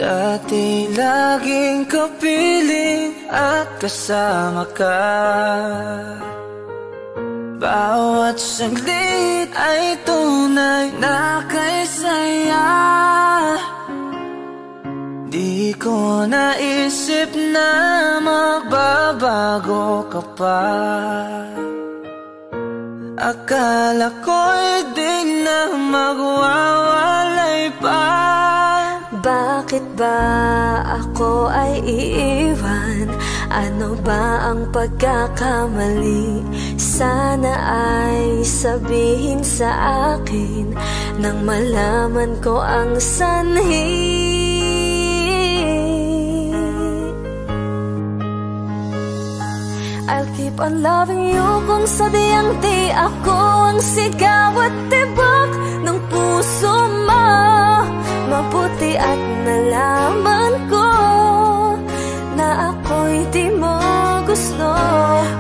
Dati laging kapiling at kasama ka. Bawat saglit ay tunay na kay saya. Di ko naisip na magbabago ka pa. Akala ko'y di na magwawalay pa. Bakit ba ako ay iiwan? Ano ba ang pagkakamali? Sana ay sabihin sa akin nang malaman ko ang sanhi. I'll keep on loving you kung sadyang di ako ang sigaw at tibok ng puso mo. Mabuti at nalaman ko na ako'y di mo gusto.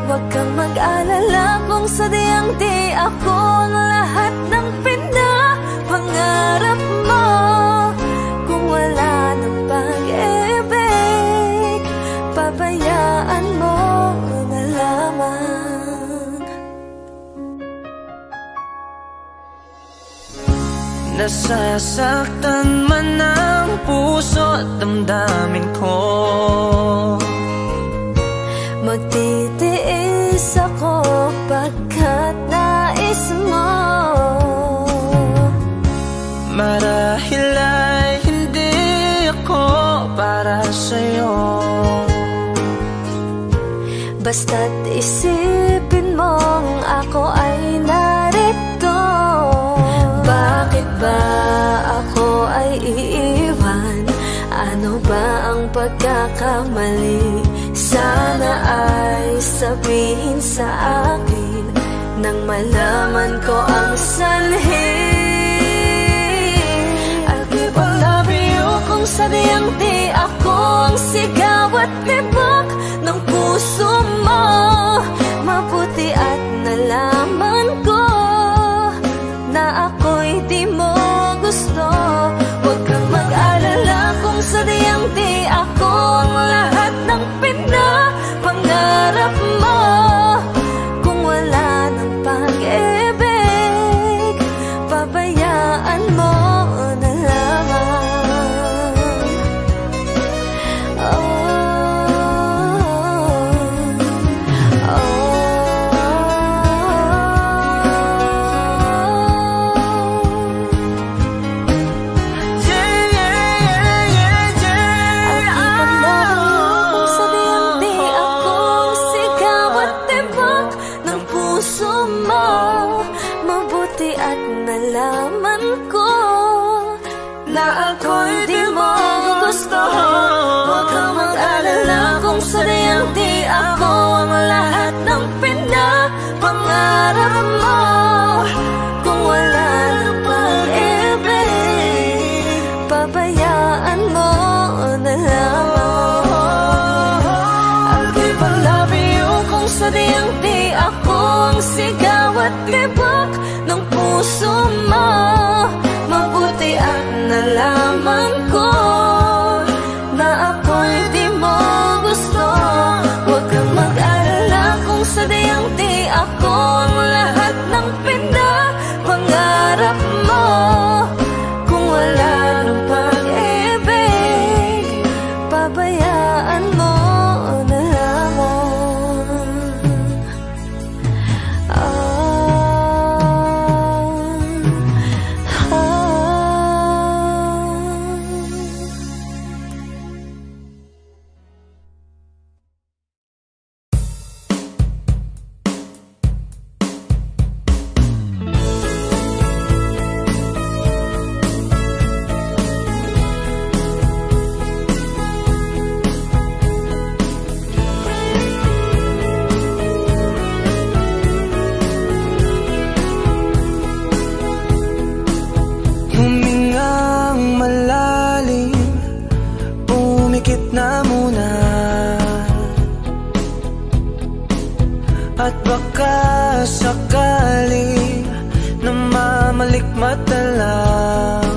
Huwag kang mag-alala kung sadyang di ako ang lahat ng pinapangarap mo. Kung wala ng pag-ibig, pabayaan mo na lamang. Nasasaktan man ang puso at damdamin ko. Magtitiis ako pagkat nais mo. Marahil ay hindi ako para sa'yo. Basta't isipin mong ako ay narito. Bakit ba ako ay iiwan? Ano ba ang pagkakamali? Sana ay sabihin sa akin nang malaman ko ang sanhi. I'll keep on loving you kung sadyang di ako ang sigaw at tibok ng puso mo. Mabuti at nalaman ko na ako'y di mo gusto. Huwag kang mag-alala kung sadyang di ako ang lahat ng pinapangarap mo. Kung wala ng pag-ibig, pabayaan mo na lamang. Nalaman ko na ako'y di mo gusto. Huwag kang mag-alala kung sadyang di ako ang lahat ng pinapangarap mo. Kung wala ng pag-ibig, pabayaan mo na lamang. I'll keep on loving you kung sadyang di ako ang sigaw at tibok ng puso mo. Mabuti at nalaman ko na ako'y di mo gusto. Huwag kang mag-alala kung sadyang di ako ang lahat ng pinapangarap mo. Kung wala ng pag-ibig, pabayaan mo na lamang. At baka sakali na mamalikmata lang,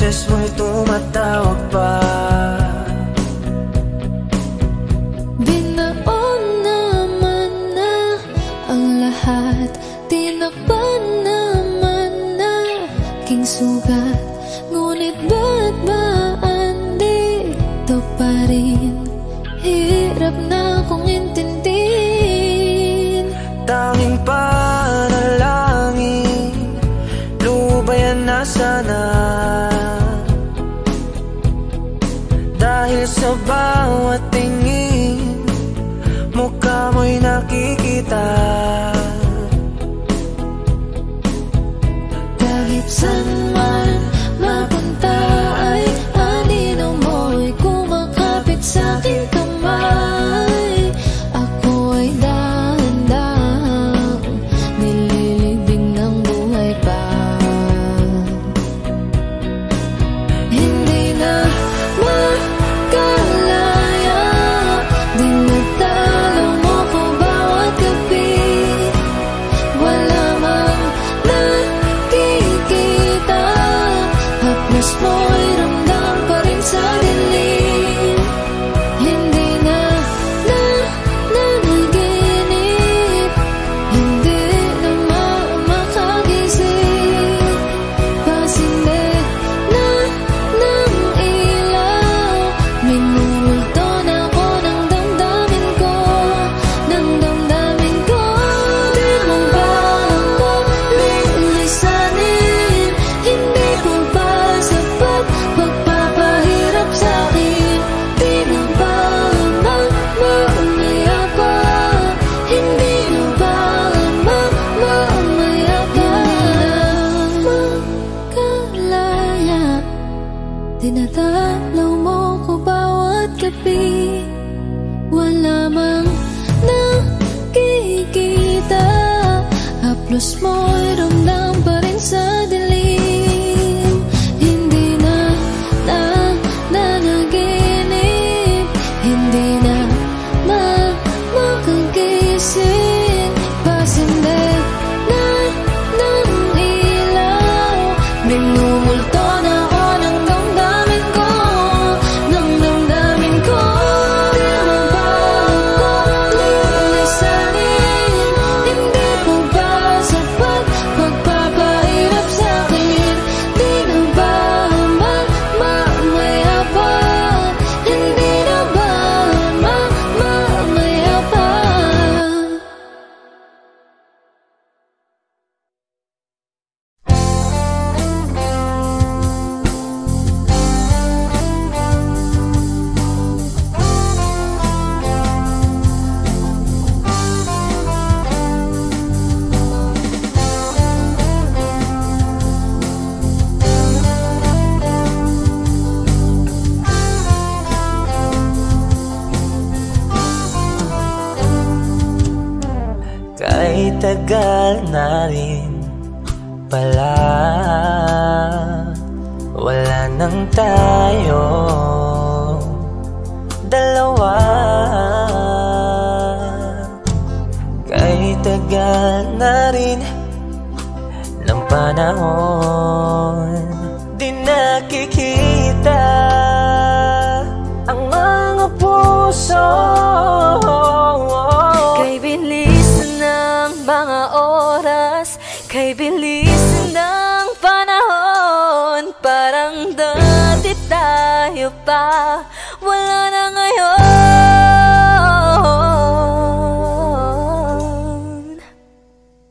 boses mo'y tumatawag pa. Binaon naman na ang lahat, tinakpan naman na king sugat. Ngunit ba't ba andito pa rin? Hirap na kong intindihin. Tanging panalangin, lubayan na sana. Dahil sa bawat tingin, mukha mo'y nakikita. Kahit saan man mapunta ay anino mo'y kumakapit sa'king kamay. Ako ay dahan-dahang nililibing ng buhay pa. Hindi na makalaya, dinadalaw mo ko bawat gabi. Wala mang nakikita, haplos mo'y ramdam pa rin sa dilim. Hindi na nanaginip, hindi na makagising. Pasimik na ng ilaw, minumulto na ako ng damdamin ko, ng damdamin ko. Di mo ba ako lilisanin? Hindi ko ba sapat pagpapahirap sa'kin? Di na ba mamaya pa? Hindi na ba mamaya pa? Makalaya, dinadalaw mo ko bawat gabi. Wala mang nakikita, haplos mo'y ramdam pa rin sa dilim. Hindi na nanaginip, hindi na makagising. Pasimik na ng ilaw, minumulto na ako ng damdamin ko, ng damdamin ko. Di mo ba ako lilisanin? Hindi ko ba sapat pagpapahirap sa'kin? Di na ba mamaya pa? Hindi na ba mamaya pa? Kahit tagal na rin pala, wala nang tayo dalawa. Kahit tagal na rin ng panahon, di nakikita ang mga puso. Kay bilis ng mga oras, kay bilis ng panahon, parang dati tayo pa, wala na ngayon.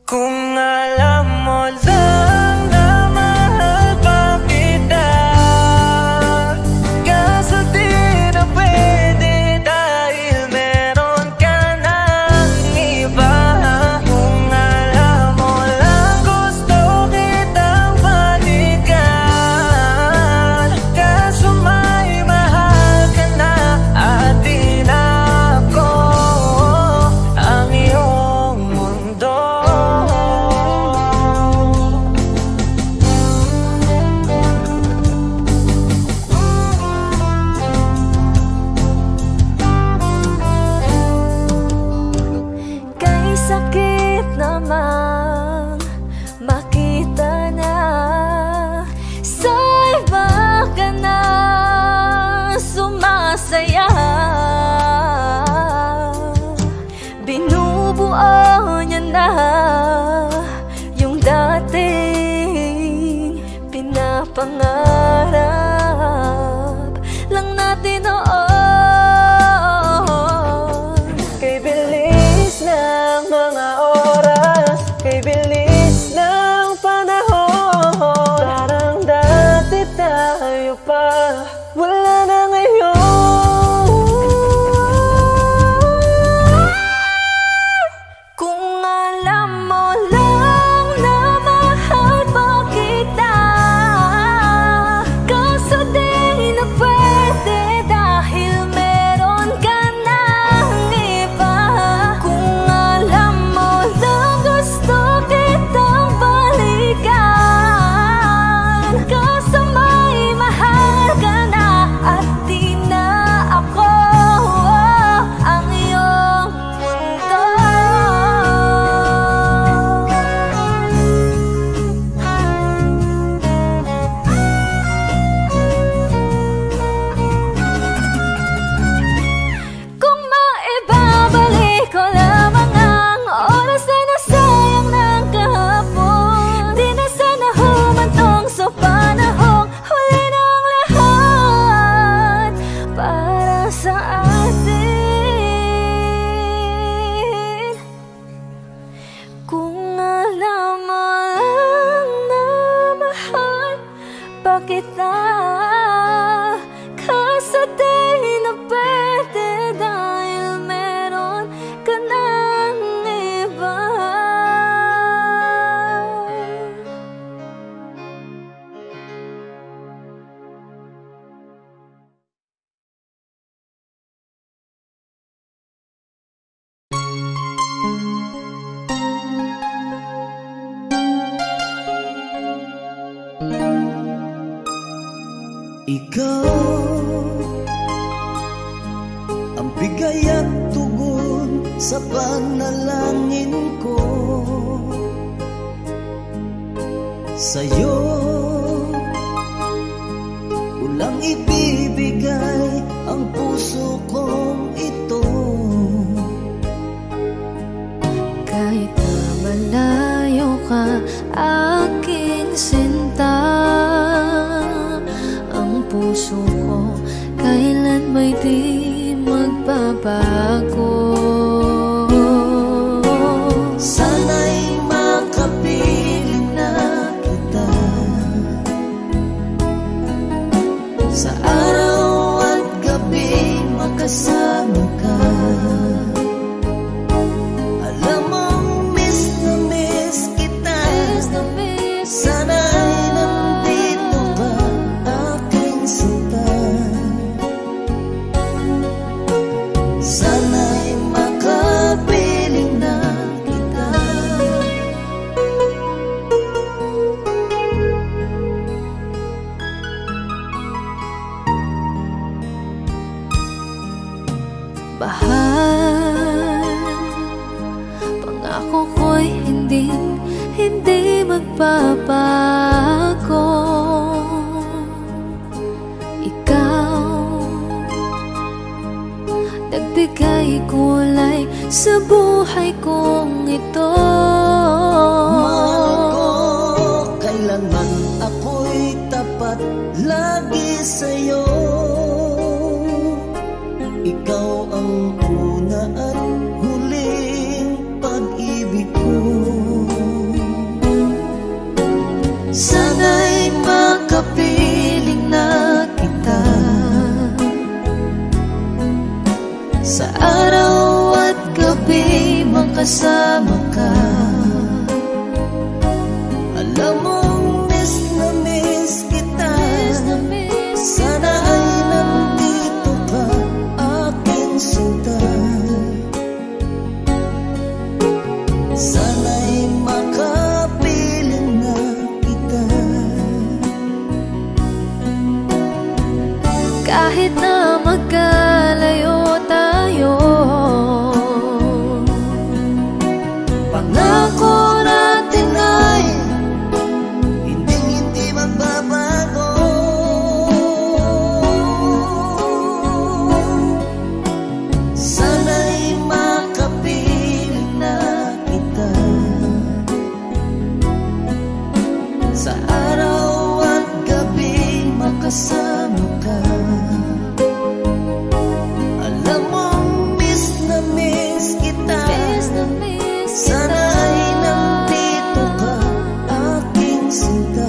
Kung alam mo lang na mahal pangarap lang natin noon. Kay bilis ng mga oras, kay bilis ng panahon, parang dati tayo pa, wala na ngayon. Kung alam mo lang na mahal pa kita, kaso di na pwede dahil meron ka ng iba. Kung alam mo lang gusto kitang balikan, kaso may mahal ka na at di na ako ang iyong mundo. Kung maibabalik ko lamang ang oras na nasayang ng kahapon, di na sana humantong sa panahong huli ng lahat para sa atin. Kung alam mo lang na mahal pa kita, kaso di na pwede dahil meron ka ng iba. Ikaw ang bigay at tugon sa panalangin ko. Sa'yo ulang ibibigay ang puso kong ito. Kahit na malayo ka, aking sinta, ang puso ko kailan may di magbabago. Sana'y makapiling na kita sa araw at gabi, makasama ka. Alam mong miss na miss kita, sana'y nandito ka, aking sinta. Sana'y makapiling na kita. Bahal, pangako ko'y hindi magbabago. Ikaw, nagbigay kulay sa buhay kong ito. Mahal ko, kailanman ako'y tapat lagi sa'yo. Ikaw ang una at huling pag-ibig ko. Sana'y makapiling na kita sa araw at gabi, makasama ka. Alam mong miss na miss kita, sana ay nandito ka, aking sinta. Sana'y makapiling na kita. Kahit na magkalayo tayo, pangako natin ay hindi magbabago. Sana'y makapiling na kita sa araw at gabi, kasama ka. Alam mong miss na miss kita. Sana'y nandito ka, aking sinta.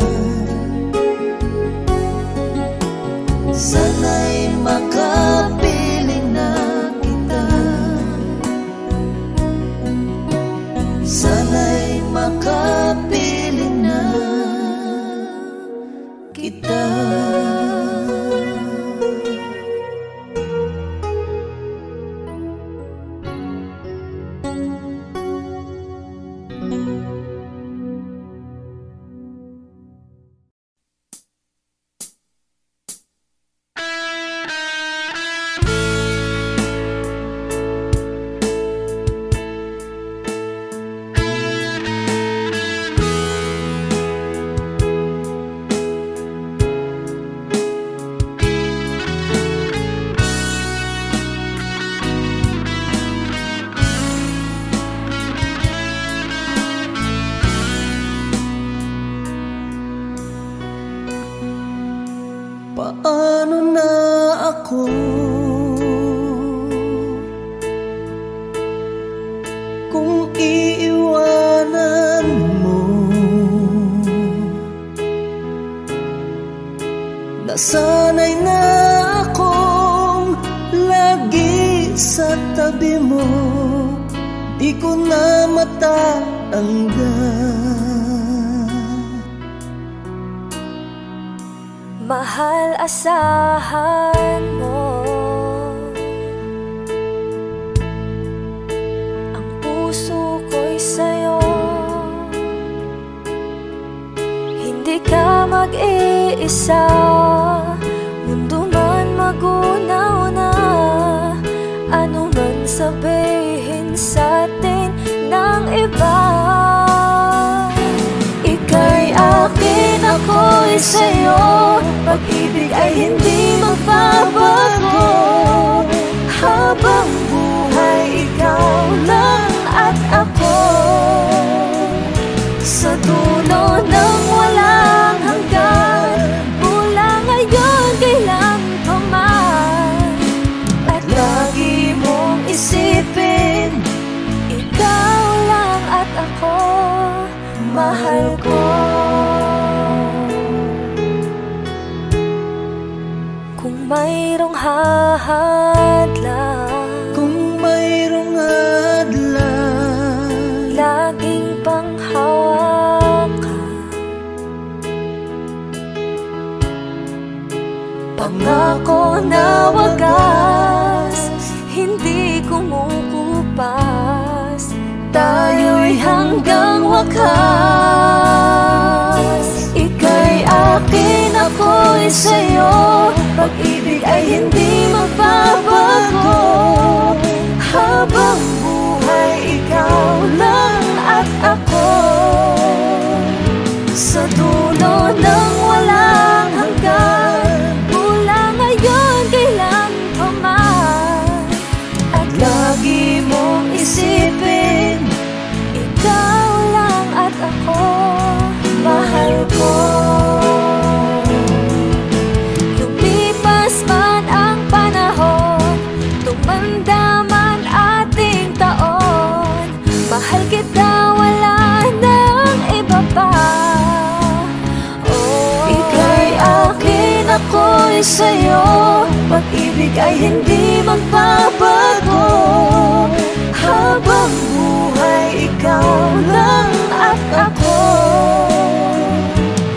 Sana'y makapiling na kita. Sana'y makapiling na kita. Paano na ako kung iiwanan mo? Nasanay na akong lagi sa tabi mo, di ko na matatanggal. Mahal, asahan mo ang puso ko'y sa'yo. Hindi ka mag-iisa, mundo man magunaw na. Ano man sabihin sa'tin ng iba, ika'y akin, ako'y sa'yo. Pag-ibig ay hindi magbabago. Habang buhay, ikaw lang at ako. Sa dulo ng walang hanggan, mula ngayon kailan pa man. At lagi mong isipin, ikaw lang at ako, mahal ko. Kung mayroong hadlang, kung mayroong hadlang, laging panghawakan. Pangako na wagas, hindi kumukupas. Tayo'y hanggang wakas. Ika'y akin, ako'y sa'yo. Pag-ibig ay hindi magbabago. Habang buhay, ikaw lang at ako. Sa dulo ng walang hanggan, mula ngayon kailan pa man. At lagi mong isipin, ikaw lang at ako, mahal ko. Mahal kita, wala nang iba pa. Oh, ika'y akin, ako'y sa'yo. Pag-ibig ay hindi magbabago. Habang buhay, ikaw lang at ako.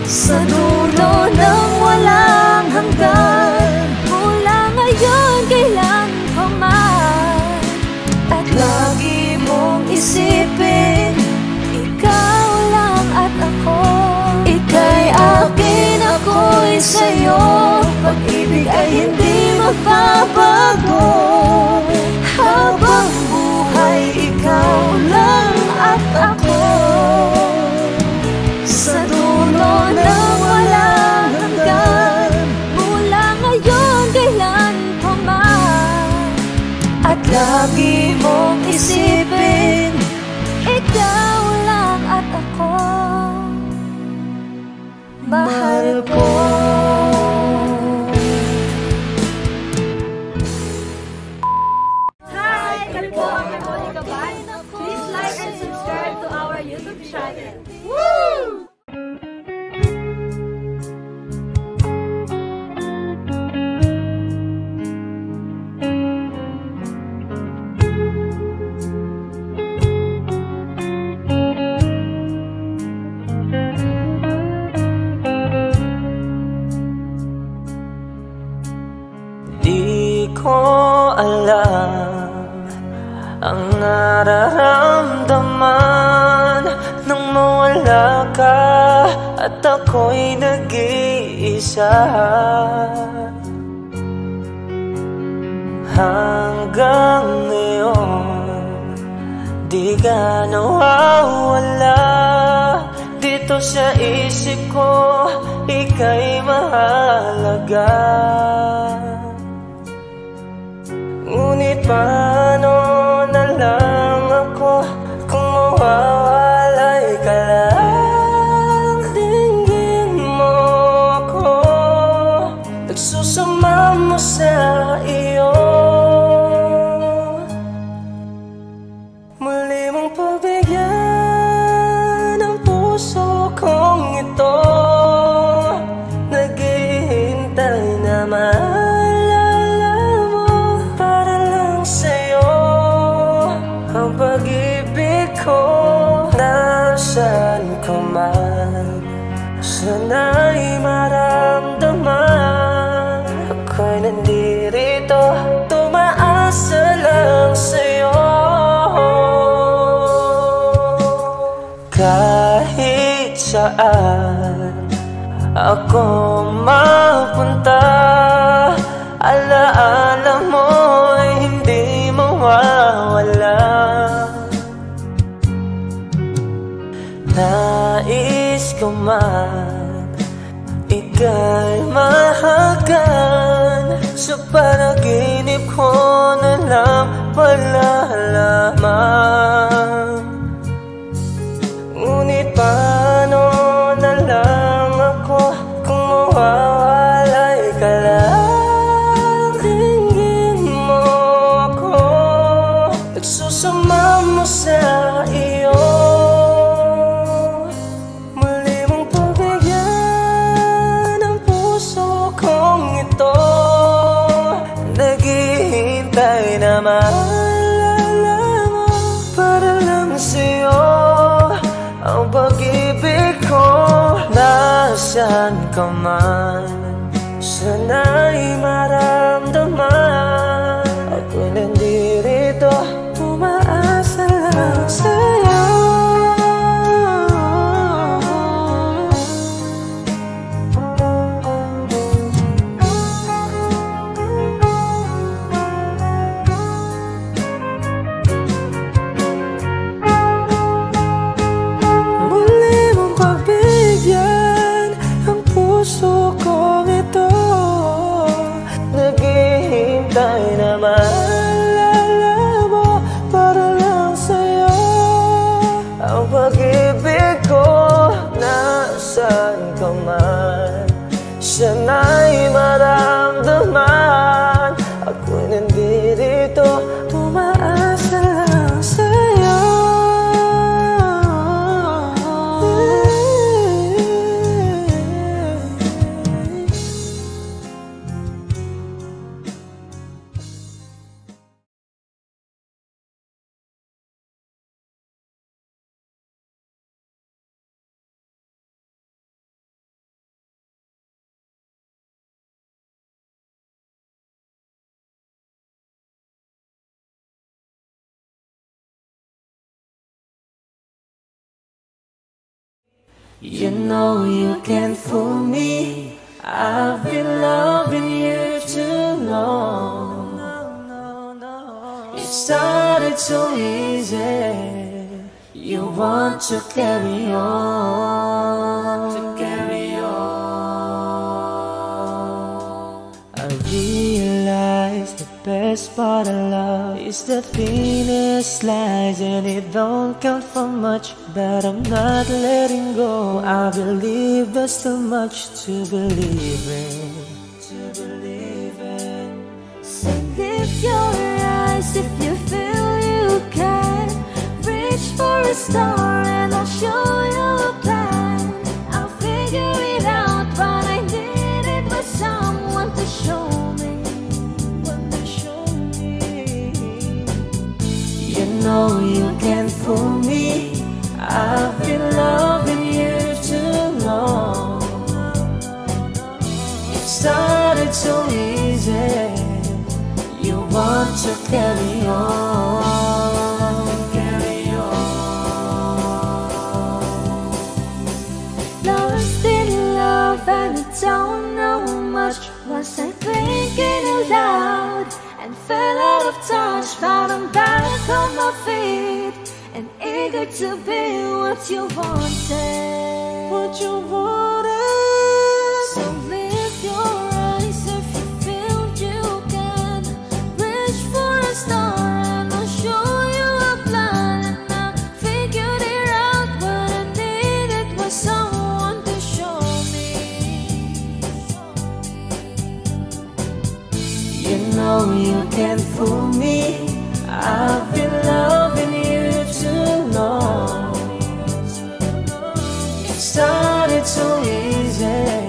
Sa dulo ng walang hanggan, mula ngayon kailan pa man. At lagi mong isipin, ikaw lang at ako. Ika'y akin, ako'y sa'yo. Pag-ibig ay hindi magbabago. Habang buhay, ikaw lang at ako. Sa dulo ng walang hanggan, mula ngayon kailan pa man. At lagi mong isipin, ikaw lang at ako, mahal ko. ko alam ang nararamdaman nang mawala ka at ako'y nag-iisa. Hanggang ngayon di ka nawawala dito sa isip ko, ika'y mahalaga. Ngunit paano na lang ako kung mawawalay ka lang? Tingin mo ako, nagsusama mo sa iyo. Muli mong pagbigyan ang puso kong ito, naghihintay na maalala mo para lang sa'yo ang pag-ibig ko. Nasaan ka man, sana'y maramdaman, ako'y nandirito, tumaasa lang sa'yo. Kahit saan ako mapunta, alaala mo'y hindi mawawala. Nais ko man ika'y mahagan, sa panaginip ko na lang malalaman. Ngunit paano na lang ako kung mawawalay ka lang? Tingin mo ako, nagsusama mo sa iyo. Muli mong pagbigyan ang puso kong ito, naghihintay na maalala mo para lang sa'yo ang pag-ibig ko. Nasaan ka man, sana'y maramdaman, ako'y nandirito, umaasa lang sa'yo. Puso kong ito, naghihintay na maalala mo para lang sa'yo ang pag-ibig ko. Nasaan ka man, sana'y maramdaman, ako'y nandirito, tumaasa lang sa'yo. You know you can't fool me, I've been loving you too long. It started so easy, you want to carry on, I realize the best part of love is the thinnest slice, and it don't count for much, but I'm not letting go. I believe there's too much to believe in, So lift your eyes if you feel you can, reach for a star and I'll show you a plan. I'll figure it out, but I need it with someone to show me. You know you can't fool me, I've been loving you too long. It started so easy, want to carry on, carry on. Lost in love and I don't know much. Was I thinking aloud and fell out of touch? But I'm back on my feet and eager to be what you wanted, What you wanted. so lift your eyes if you feel you can. Reach for a star and I'll show you a plan. And I figured it out. What I needed was someone to show me. You know you can't fool me. I've been loving you too long. It started so easy.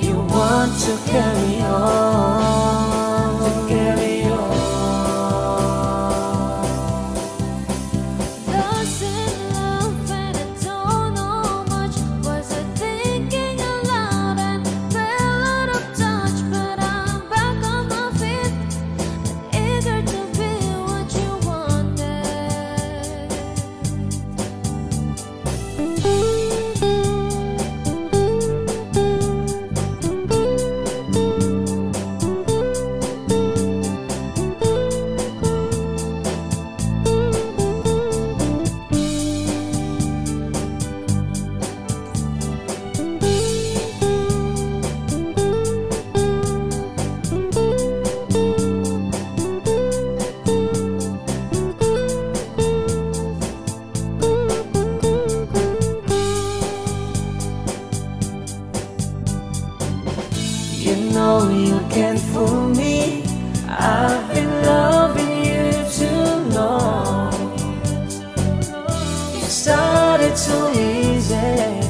You want to carry on, carry on. Lost in love and I don't know much. Was I thinking aloud and fell out of touch? But I'm back on my feet and eager to be what you wanted. You know you can't fool me. I've been loving you too long. It started so easy.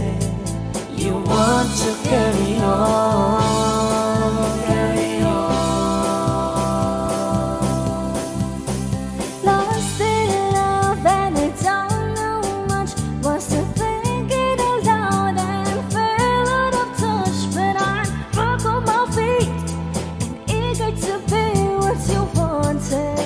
You want to carry on, carry on. Lost in love and I don't know much. Was I thinking aloud and fell out of touch? But I'm back on my feet and eager to be what you wanted.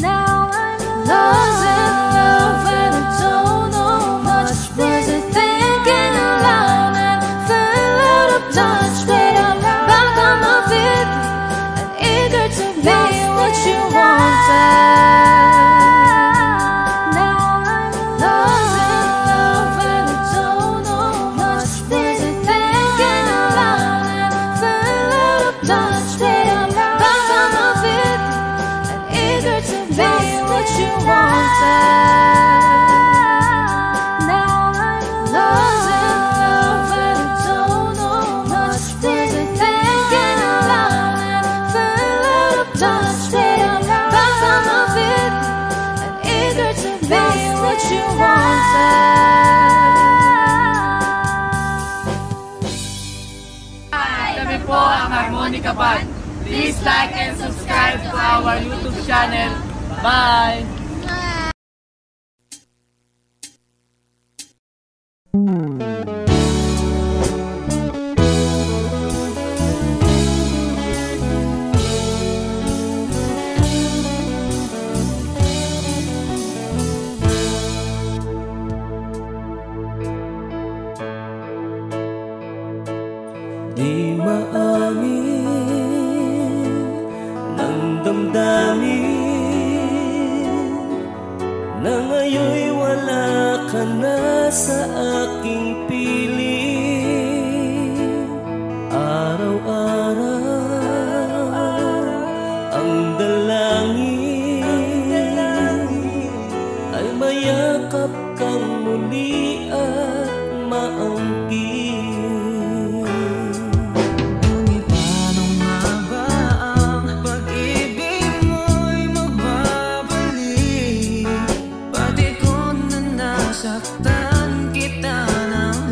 Now I'm lost in love and I don't know much. Was I thinking aloud and fell out of touch? But I'm back on my feet and eager to be what you wanted. Now I'm lost in love and I don't know much. Was I thinking aloud and fell out of touch? But I'm back on my feet and eager to be what you wanted. Now I'm lost in love and I don't know much. Was I thinking aloud and fell out of touch? But I'm back on my feet and eager to be what you wanted. Kami po ang Harmonica Band. Please like and subscribe to our YouTube channel. Bye! Di maamin ng damdamin na ngayon'y wala ka na sa aking piling. Araw-araw ang dalangin ay mayakap kang muli at maangkin. Ngunit paano nga ba ang pag-ibig mo'y magbabalik? Pati ko na nasaktan kita ng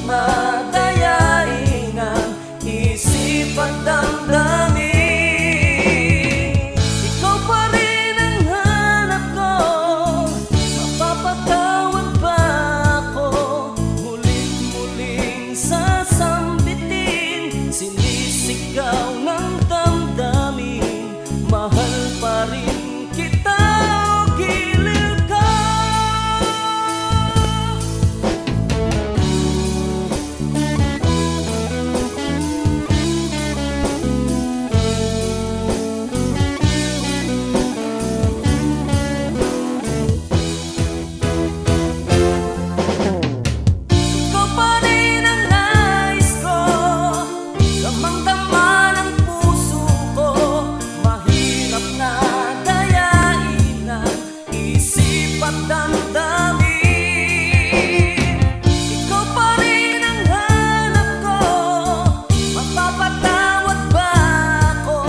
madayain ang isip at damdamin. Ikaw pa rin ang hanap ko, mapapatawad ba ako? Muling-muling sasambitin, sinisigaw ng damdamin. Mahal pa rin kita o giliw ka. Ikaw pa rin ang nais ko, damang-dama ng puso ko. Mahirap na dayain ang isip at damdamin. Ikaw pa rin ang hanap ko, mapapatawad ba ako?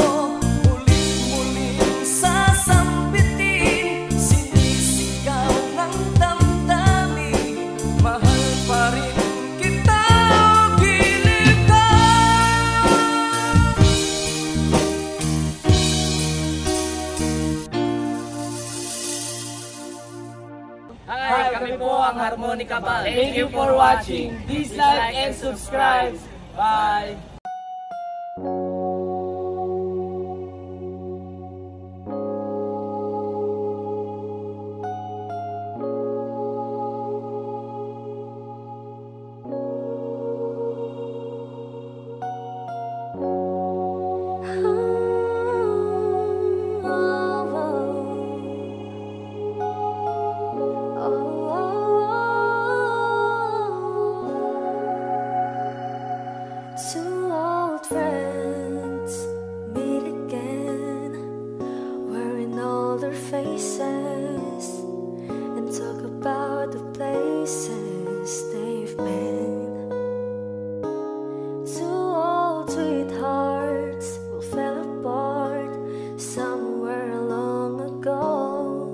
Muling-muling sasambitin, sinisigaw ng damdamin. Mahal pa rin kita o giliw ka. Hi, kami po ang Harmonica Band. Thank you for watching. Please like and subscribe. Bye! Two old friends meet again, wearing older faces, and talk about the places they've been. Two old sweethearts who fell apart somewhere long ago.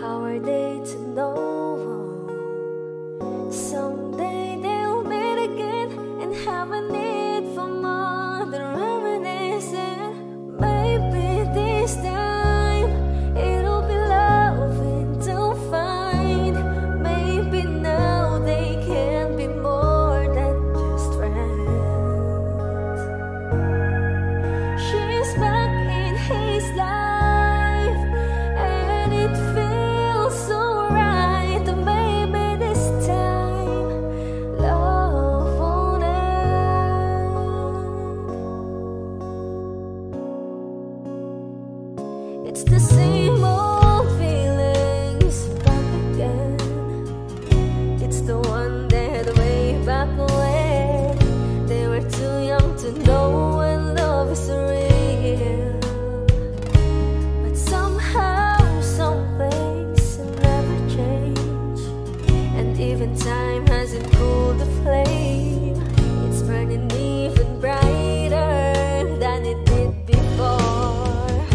How are they to know? Someday they'll meet again and have a need for more than reminiscing. Maybe this time it'll be loving to find. Maybe now they can be more than just friends. She's back in his life, and it feels so right. Maybe this time love won't end. It's the same old feelings back again. It's the one that way back when they were too young to know when love is real. But somehow some things never change, and even time hasn't cooled the flame. It's burning even brighter than it did before.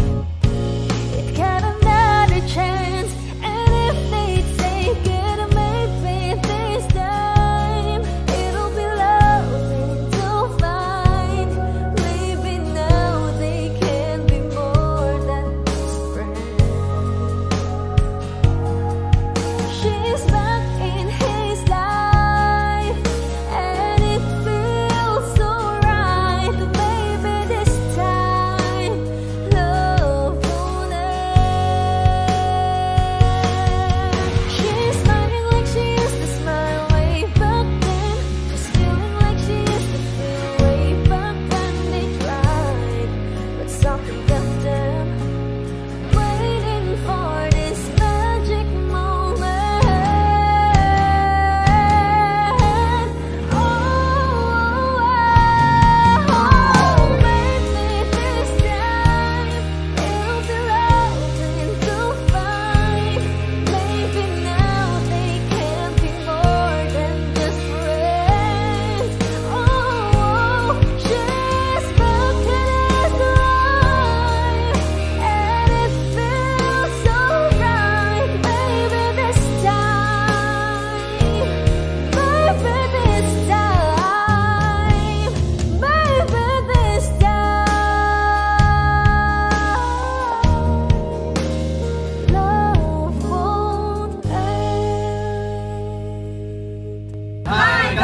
It got another chance, and if they take it, maybe this time it'll be loving to find. Maybe now they can be more than just friends. She's back in his life.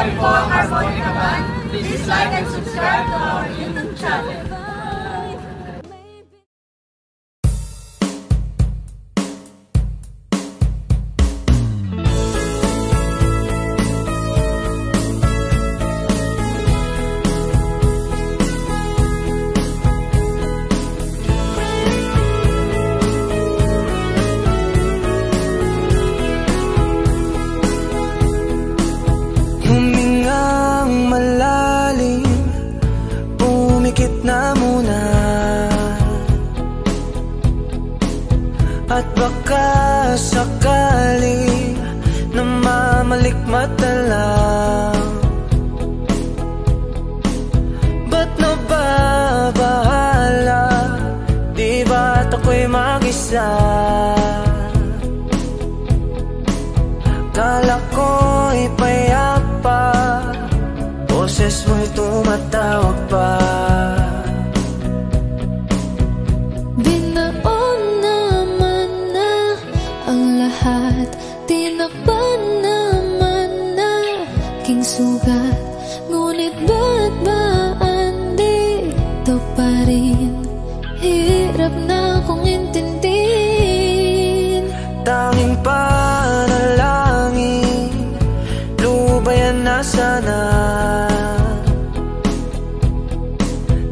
Kami po ang Harmonica Band. Please like and subscribe to our YouTube channel. Na muna at baka sakali na mamalikmata lang. Ba't nababahala? Di ba't ako'y mag-isa? Kala ko'y payapa, boses mo'y tumatawag pa. Tinakpan naman na king sugat, ngunit ba't ba andito pa rin? Hirap na kong intindihin. Tanging panalangin, lubayan na sana.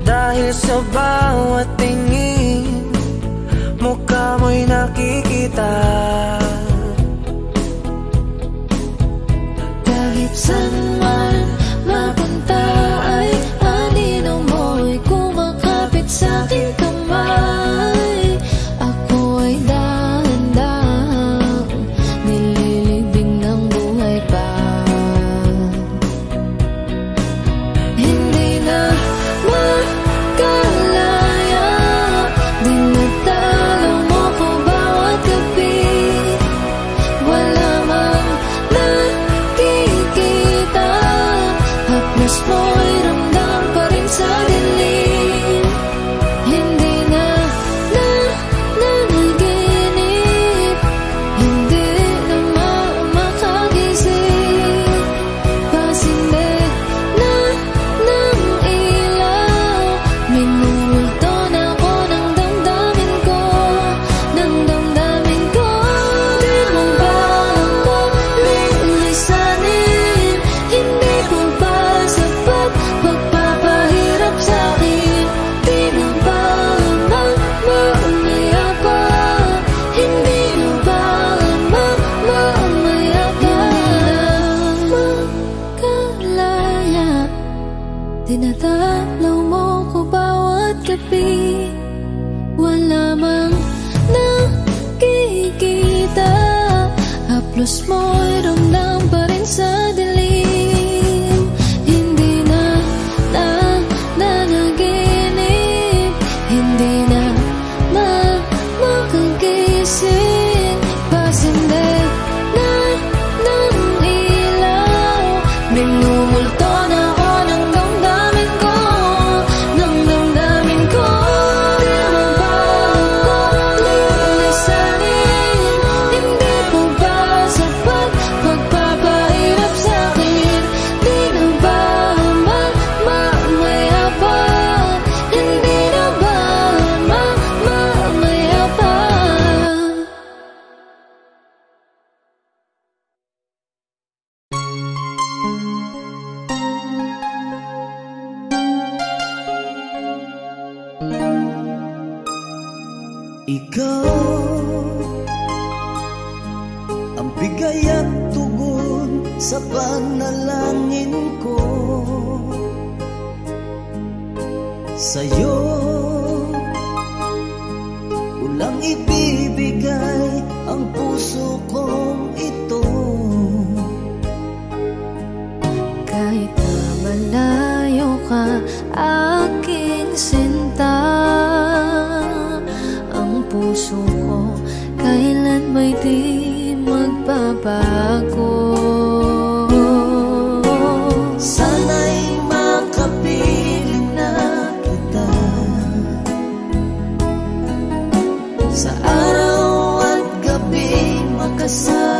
Dahil sa bawat tingin, mukha mo'y nakikita. Saan man mapunta ay anino mo'y kumakapit sa'king kamay. Ako ay dahan-dahang nililibing ng buhay pa. Hindi na makalaya, dinadalaw mo ko bawat gabi. Wala mang haplos mo'y ramdam pa rin sa dilim. Hindi na nanaginip, hindi na makagising. Pasindig na ng ilaw, minumulto na ako ng damdamin ko, ng damdamin ko. Di mo ba ako lilisanin? Hindi ko ba sapat magpapahirap sa'kin? Di na ba mamamaya pa? Hindi na ba mamamaya pa? Makalaya, dinadalaw mo ko bawat gabi. Wala mang nakikita, haplos mo'y ramdam pa rin sa dilim. Hindi na nanaginip, hindi na makagising. Pasindig na ng ilaw, minumulto na ako ng damdamin ko, ng damdamin ko. Di mo ba ako lilisanin? Hindi ko ba sapat magpapahirap sa'kin? Di na ba mamamaya pa? Hindi na ba mamamaya pa? Ikaw ang bigay at tugon sa panalangin ko. Sa'yo ulang ibibigay ang puso kong ito. Kahit na malayo ka, aking sinta, ang puso ko kailan may di magbabago. Sana'y makapiling na kita sa araw at gabi, makasama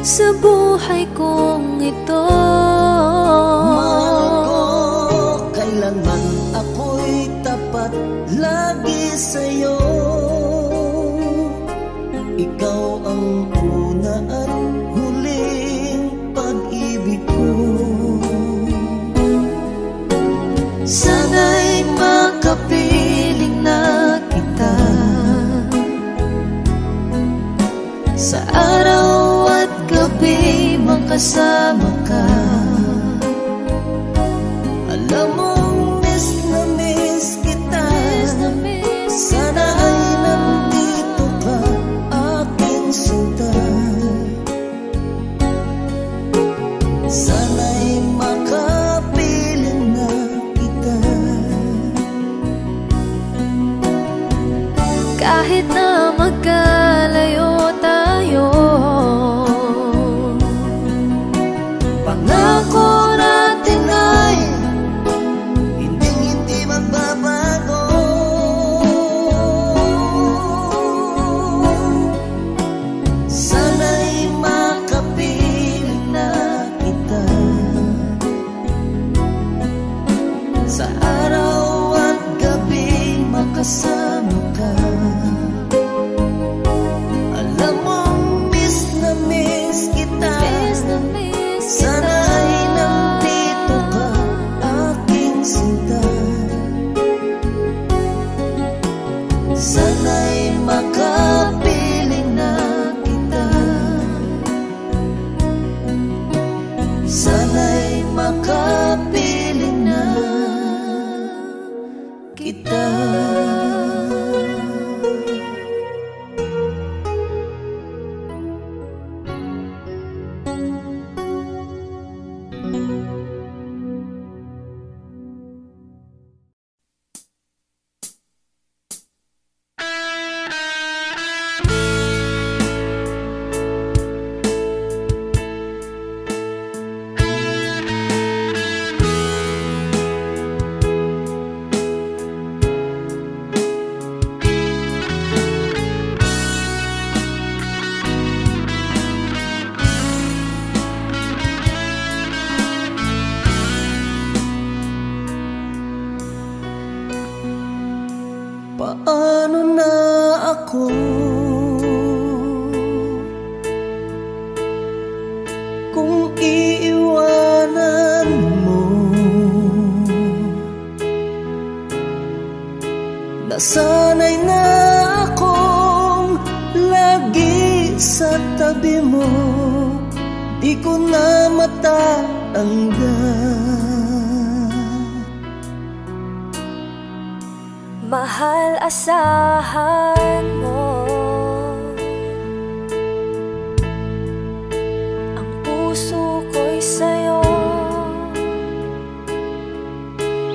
sa buhay kong ito. Mahal ko, kailanman ako'y tapat lagi sa'yo. Ikaw ang una at huling pag-ibig ko. Sana'y makapiling na kita sa araw at gabi, makasama ka. Alam mong miss na miss kita. Sana ay nandito ka, aking sinta. Sana'y makapiling na kita. Kahit na magkalayo tayo, pangako natin ay hindi magbabago. Sana'y makapiling na kita sa araw at gabi, makasama ka. Alam mong miss na miss kita. Sana ay nandito ka, aking sinta. Sana'y makapiling na kita. Sana'y makapiling na kita. Paano na ako kung iiwanan mo? Nasanay na akong lagi sa tabi mo, di ko na matatanggal. mahal, asahan mo. Ang puso ko'y sa'yo.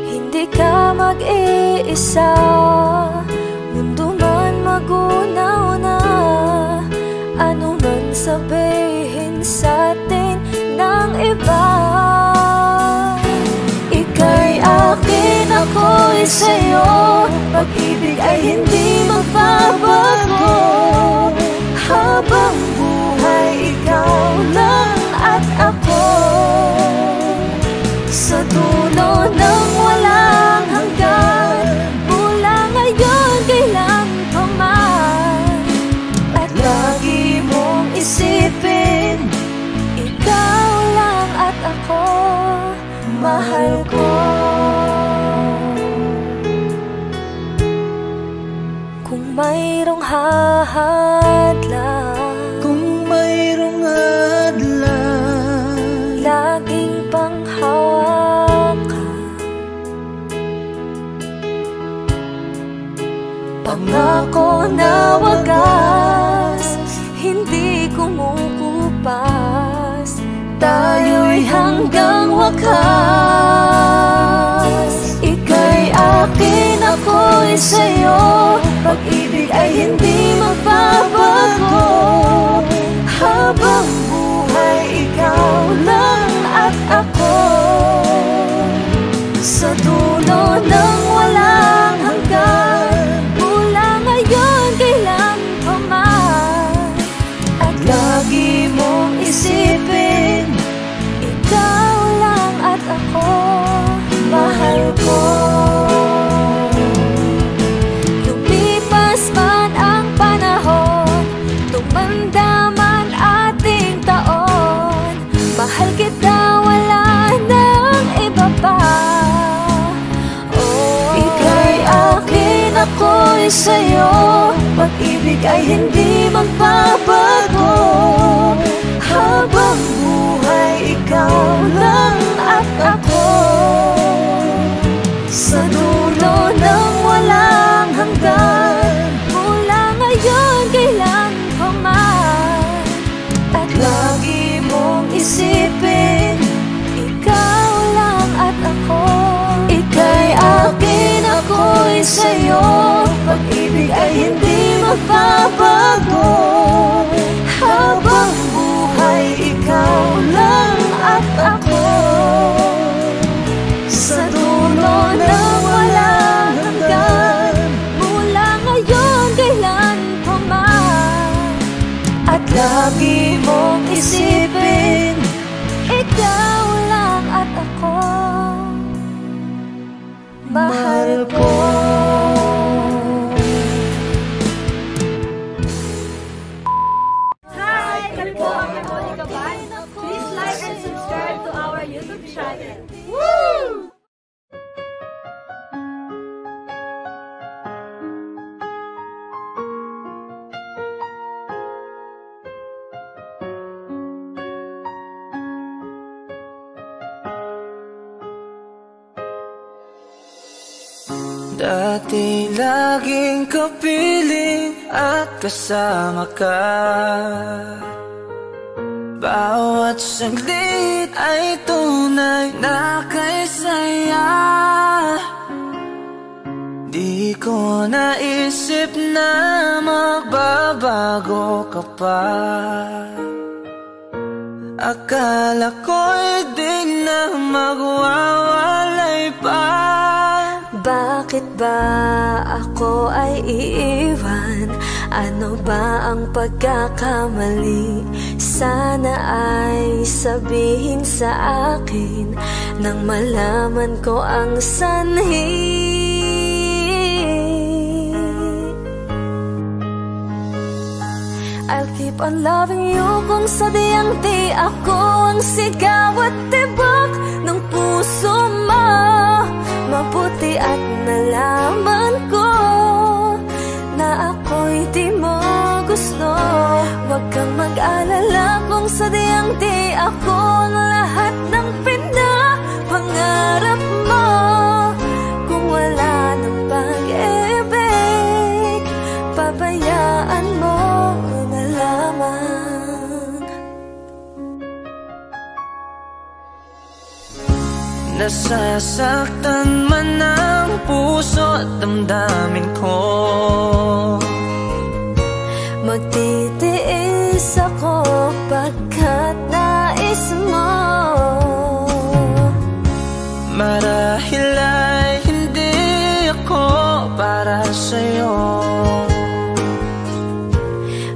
Hindi ka mag-iisa, mundo man magunaw na. Ano man sabihin sa'tin ng iba, ika'y akin, ako'y sa'yo. Pag-ibig ay hindi magbabago. Habang buhay, ikaw lang at ako. Sa dulo ng walang hanggan, mula ngayon kailan pa man. At lagi mong isipin, ikaw lang at ako, mahal ko. Kung mayroong hadlang, kung mayroong hadlang, laging panghawakan. Pangako na wagas, hindi kumukupas. Tayo'y hanggang wakas. Ika'y akin, ako'y sa'yo. Pag-ibig ay hindi magbabago. Habang buhay, ikaw lang at ako. Sa dulo ng walang hanggan, mula ngayon kailan pa man. At lagi mong isipin, sa'yo, pag-ibig ay hindi magbabago. Habang buhay, ikaw lang at ako. Sa dulo ng walang hanggan, mula ngayon kailan pa man. At lagi mong isipin, ikaw lang at ako. Ika'y akin, ako'y sa'yo, pag-ibig ay hindi magbabago. Habang buhay, ikaw lang at ako. Sa dulo ng walang hanggan, mula ngayon kailan pa man. At lagi mong isipin, ikaw lang at ako. Mahal ko. Hi! Kami po ang Harmonica Band. Please like and subscribe to our YouTube channel. Woo! Dati laging kapiling at kasama ka. Bawat saglit ay tunay na kay saya. Di ko naisip na magbabago ka pa. Akala ko'y di na magwawalay pa. Bakit ba ako ay iiwan? Ano ba ang pagkakamali? Sana ay sabihin sa akin nang malaman ko ang sanhi. I'll keep on loving you kung sadyang di ako ang sigaw at tibok ng puso mo. Mabuti at nalaman ko na ako'y di mo gusto. Huwag kang mag-alala kung sadyang di ako ang lahat ng pinapangarap mo. Kung wala ng pag-ibig, pabayaan mo na lamang. Nasasaktan man ang puso at damdamin ko. Magtitiis ako pagkat nais mo. Marahil ay hindi ako para sa'yo.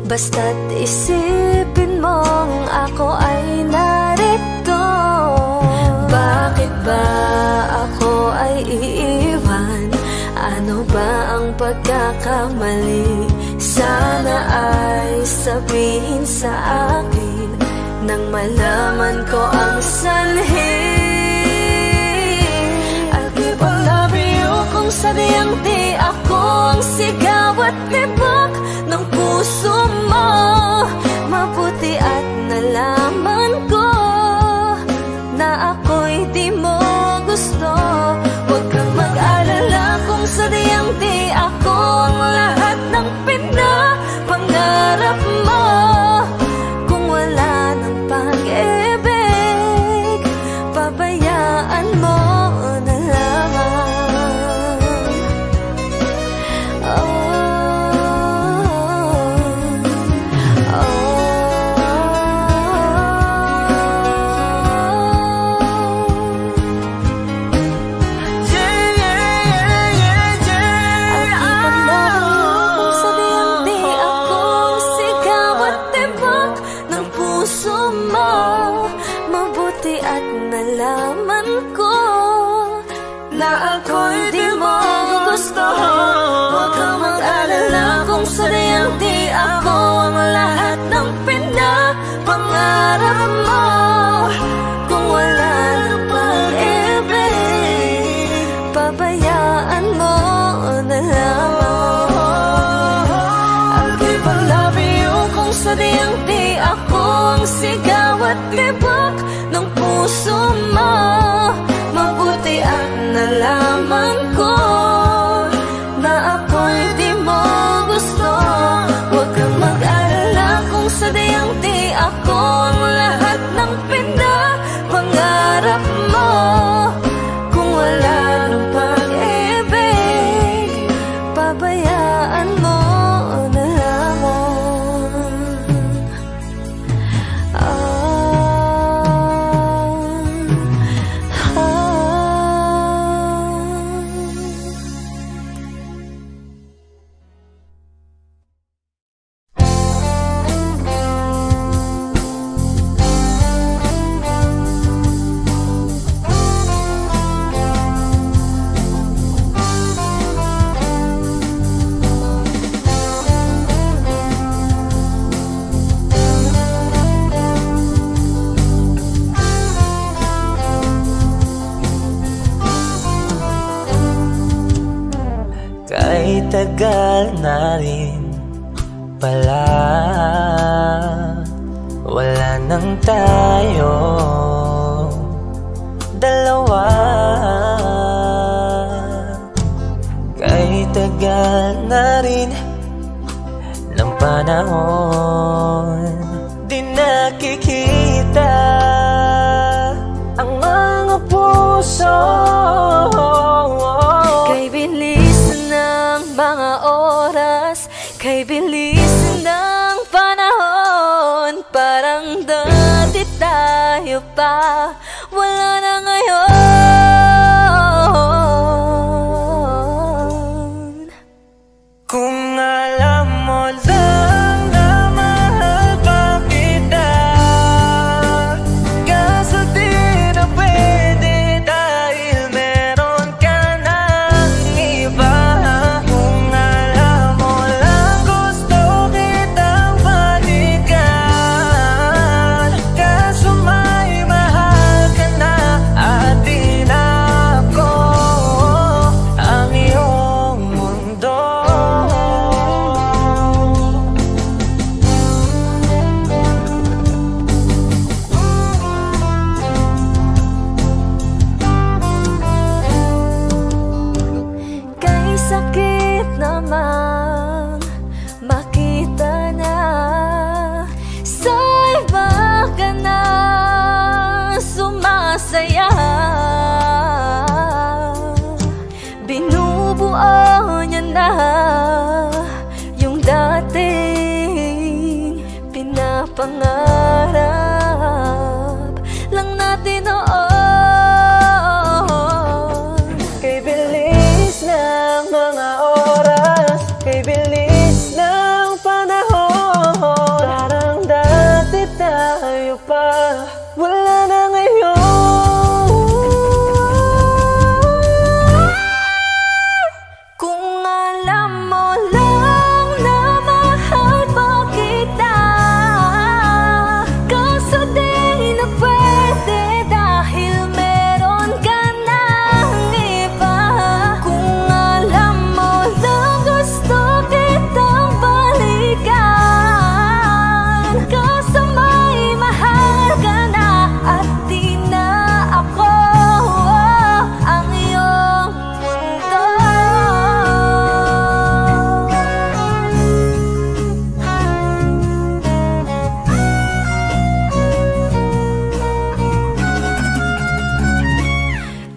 Basta't isipin mong ako ay narito. Bakit ba ako ay iiwan? Ano ba ang pagkakamali? Sana ay sabihin sa akin nang malaman ko ang sanhi. I'll keep on loving you kung sadyang di ako ang sigaw at tibok ng puso mo. Mabuti at nalaman ko na ako'y di mo gusto. Huwag kang mag-alala kung sadyang di ako ang lahat ng pinapangarap mo. Kung wala ng pag-ibig, pabayaan mo na lamang. Mabuti at nalaman ko na ako'y di mo gusto. Huwag kang mag-alala kung sadyang di ako ang lahat ng pinapangarap mo. Kung wala ng pag-ibig, pabayaan mo na lamang. sigaw at tibok ng puso mo. Mabuti at nalaman ko na ako'y di mo gusto. Huwag kang mag-alala kung sadyang di ako ang lahat ng pinapangarap mo. Kung wala nang pag-ibig, pabayaan mo na lamang. Kahit tagal na rin pala, wala nang tayo dalawa. Kahit tagal na rin ng panahon, di nakikita ang mga puso. Kay bilis ng mga oras, kay bilis ng panahon, parang dati tayo pa, wala na ngayon. Kung alam mo lang na mahal pa kita, kaso di na pwede dahil meron ka ng iba. Kung alam mo lang gusto kitang balikan, kaso may mahal ka na at di na ako ang iyong mundo. Kay sakit naman makita na sa iba ka na sumasaya. Binubuo niya na yung dating pinapangarap lang natin noon. Kay bilis ng mga oras, kay bilis ng panahon, parang dati tayo pa, wala na ngayon. Kung alam mo lang na mahal pa kita, kaso di na pwede dahil meron ka ng iba. Kung alam mo lang gusto kitang balikan, kaso may mahal ka na at di na ako ang iyong mundo.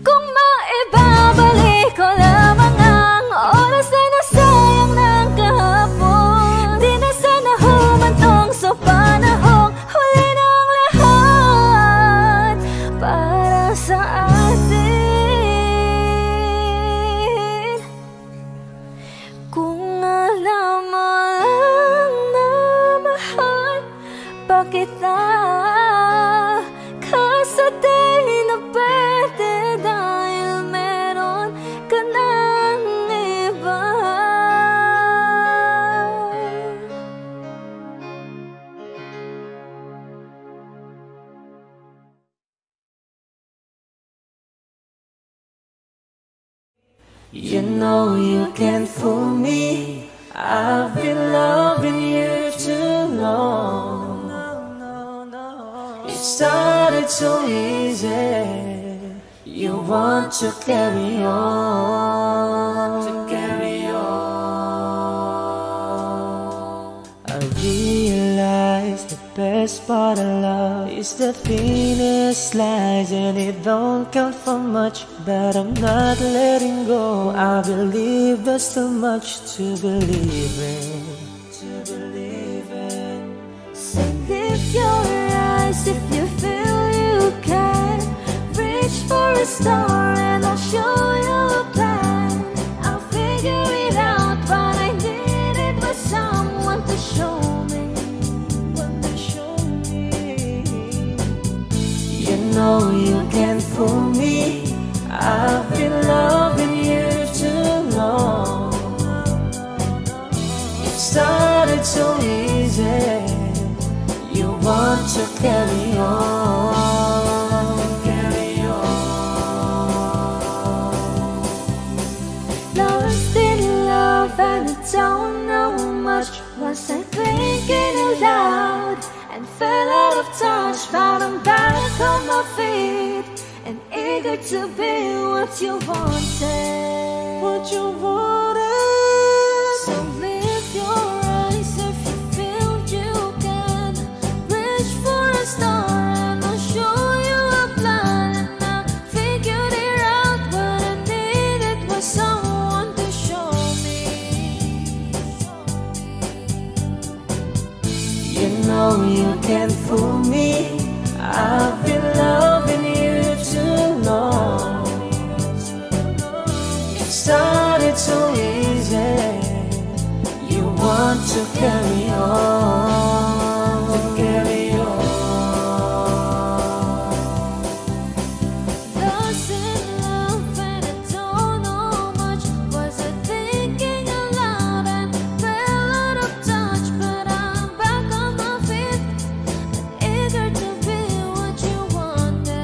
Kung maibabalik ko lamang ang oras na nasayang ng kahapon, di na sana humantong sa panahong huli ng lahat para sa atin. Kung alam mo lang na mahal pa kita, kaso di na pwede dahil meron ka ng iba. You know you can't fool me, I've been loving you too long. It started so easy. You want to carry on, I realize the best part of love is the thinnest slice, and it don't count for much, but I'm not letting go. I believe there's too much to believe in, So lift your eyes if you feel you can. Reach for a star and I'll show you a plan. I'll figure it out, but I needed was someone to show me. You know you can't fool me. I've been loving you too long. It started so easy. You want to carry on, Lost in love and I don't know much. Was I thinking aloud and fell out of touch? But I'm back on my feet and eager to be what you wanted. So lift your eyes if you feel you can. Reach for a star and I'll show you a plan. And I figured it out, what I needed was someone to show me. You know you can't fool me. I've been loving you too long. It started so easy. You want to carry on, Lost in love and I don't know much. Was I thinking aloud and fell out of touch? But I'm back on my feet and eager to be what you wanted.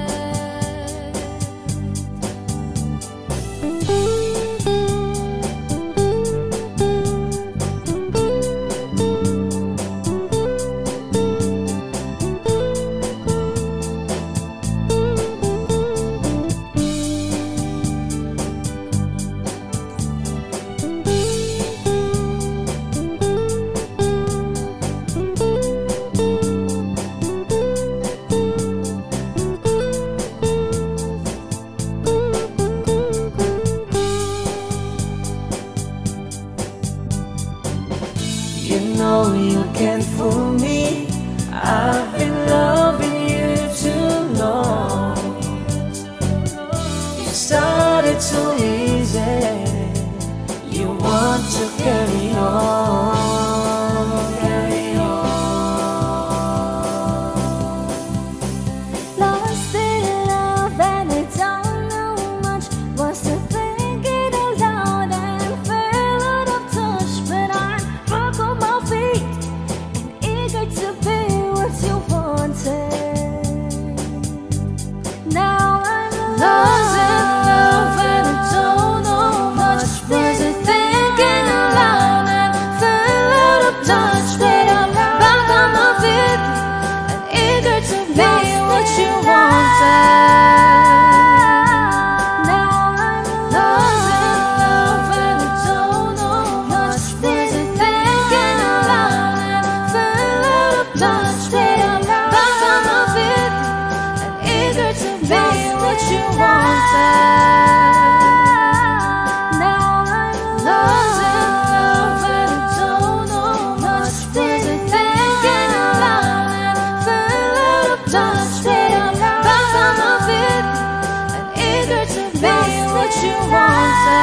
You know you can't fool me. I've been loving you too long. It started so easy. You want to carry on, Lost in love and I don't know much. Was I thinking aloud and fell out of touch? But I'm back on my feet and eager to be what you wanted. Now I'm lost in love and I don't know much. Was I thinking aloud and fell out of touch? But I'm back on my feet and eager to be what you wanted. Now I'm lost in love and I don't know much. Was I thinking aloud and fell out of touch? But I'm back on my feet and eager to be what you wanted. Now I'm lost in love and I don't know much. Was I thinking aloud and fell out of touch? But I'm back on my feet and eager to be what you wanted.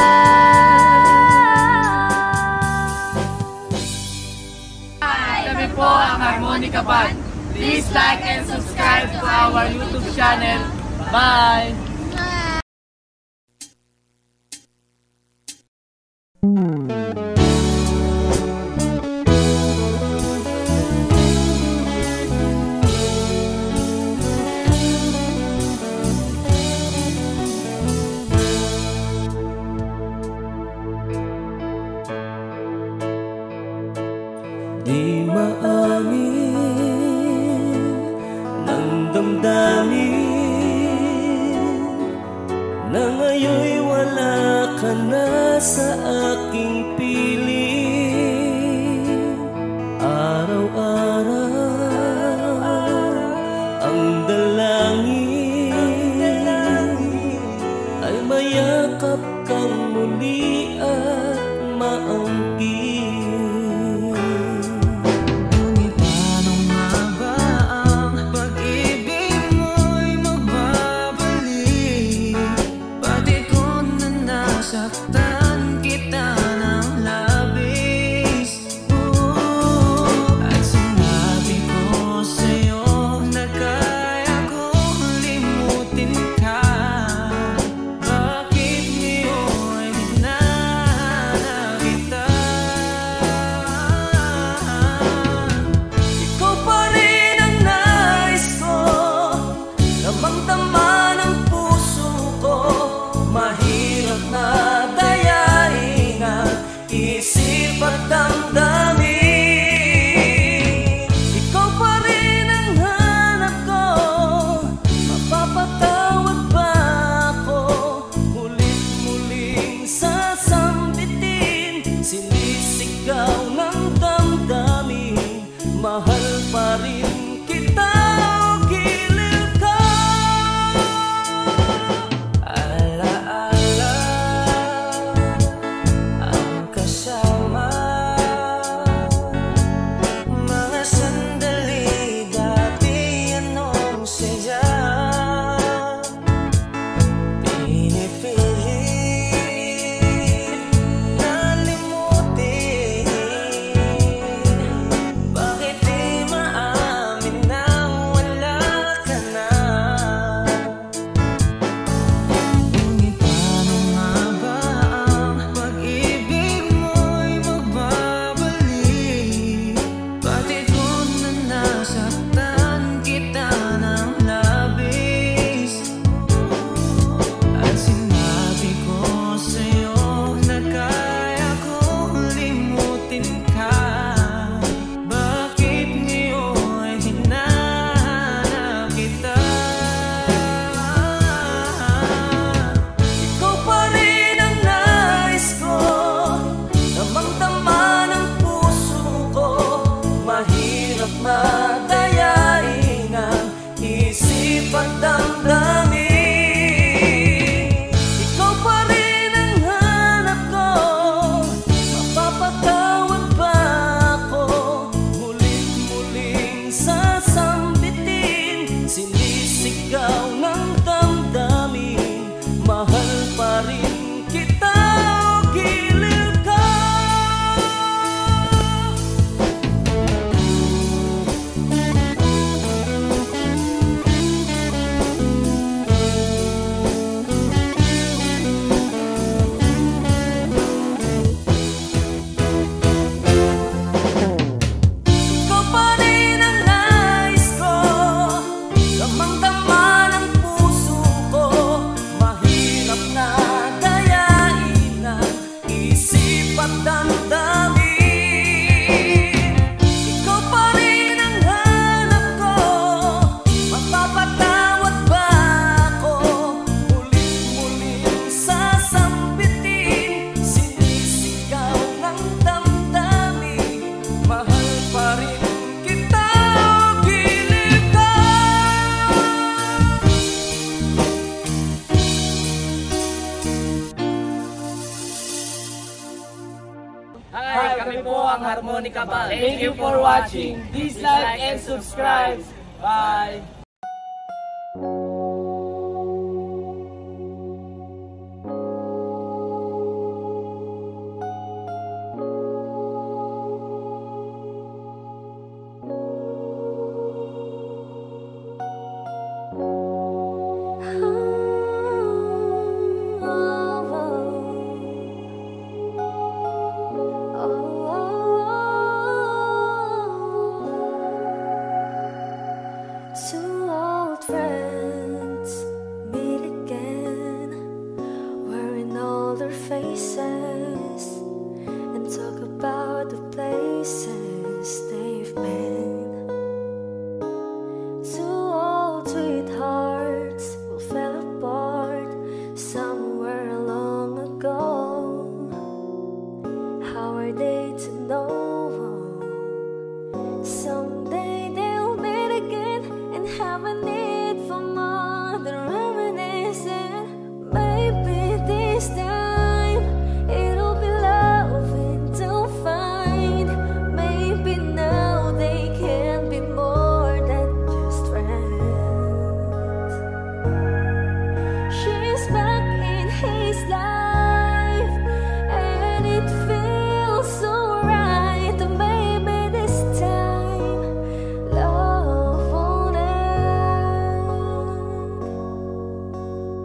Kami po ang Harmonica Band. Please like and subscribe to our YouTube channel. Bye! Di maamin ng damdamin na ngayon'y wala ka na sa aking piling. Araw-araw ang dalangin ay mayakap kang muli at maangkin. Ngunit paano nga ba ang pag-ibig mo'y magbabalik? Pati ko na nasaktan kita ng labis. At sinabi ko sa'yo na kaya kong limutin ka. Bakit ngayon hinahanap kita? Ikaw pa rin ang nais ko, damang-dama ng puso ko. Mahirap na dayain ang isip at damdamin. Ikaw pa rin ang hanap ko, mapapatawad ba ako? Mulit-muling sasambitin, sinisigaw ng damdamin. Mahal pa rin kita o giliw ka. Alaala ang kasama, mga sandali dati anong saya. Pinipilit na limutin, bakit di maamin na wala ka na? Ngunit paano nga ba ang pag-ibig mo'y magbabalik? Pati ko na nasaktan kita ng labis. At sinabi ko sa'yo na kaya kong limutin ka. Bakit ngayon hinahanap kita? Ikaw pa rin ang nais ko, damang-dama ng puso ko. Mahirap madayain ang isip at damdamin. Ikaw pa rin ang hanap ko, mapapatawad ba ako? Mulit-muling sasambitin, sinisigaw ng damdamin. Mahal pa rin kita o giliw ka. Ikaw pa rin ang nais ko, damang-dama ng puso ko. Mahirap na dayain ang isip at damdamin. Ikaw pa rin ang hanap ko, mapapatawad ba ako? Mulit-muling sasambitin, sinisigaw ng damdamin. Mahal pa rin kita o giliw ka. Hi, kami po ang Harmonica Band. Thank you for watching. Please like and subscribe. Bye! Two old friends